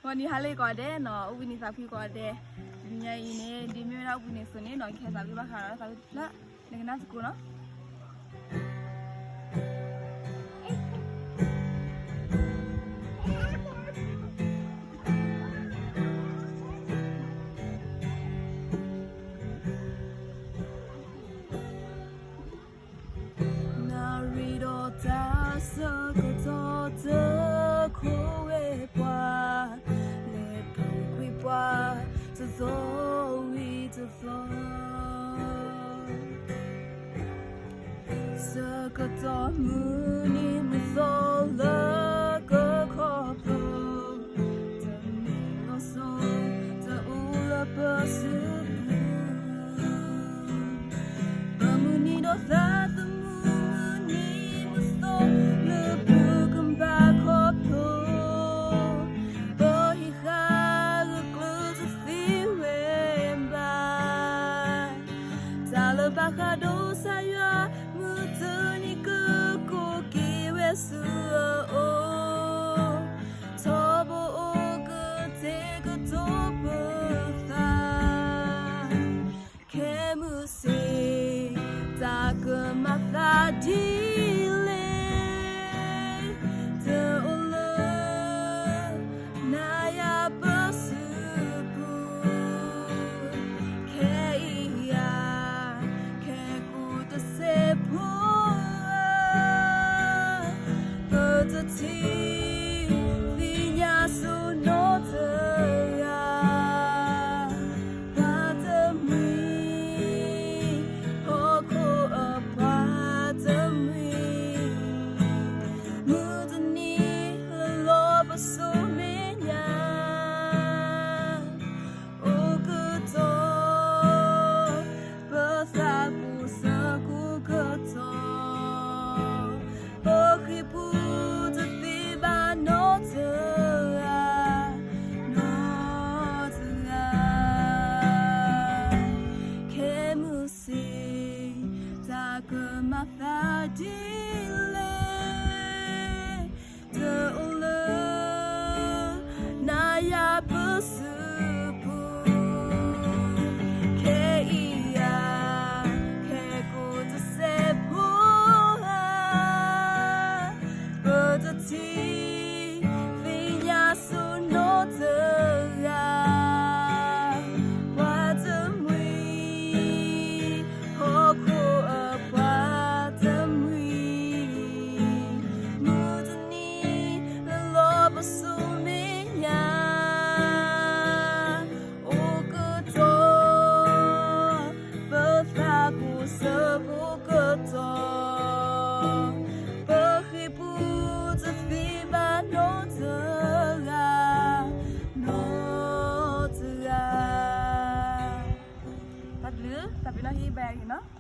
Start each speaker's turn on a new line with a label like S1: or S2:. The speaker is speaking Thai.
S1: วันนี้ฮาเลยก็ได้เนาะอุบินิสาพี่ก็ได้เนี่ยอีเนี่ยดีไม่ได้อุบินิสุนี่เนาะแค่สาพี่บ้าขาแล้วสาพี่ละเด็กน่าสกุลเนาะก็ต่อมือนี้มันโซเลก็ขอบคุณจะมีก็โซจะอุลาเปอร์ซึบะมือนี้โดซาตมือนี้มันโซเลเพื่อกันบาขอบคุณบอฮิคาก็กลือจะฟีเวนบาซาเลบาคาโดซายามือเธอนี่ก็สุโอทบโอก็เทก็ทบตาแค่มือเสียจากก็มาตาดีเลยเธอโอเลนายาเบสุปูแค่อียาแค่กูจะเสพVinya sunotaya patami hoko apatami mudani loba sumenya okuto bersaku saku keto berhibu Fadile de ole naya besupu ke iya ke ku te sepu berarti vinya sunotaya tapi lah hibayar, you know.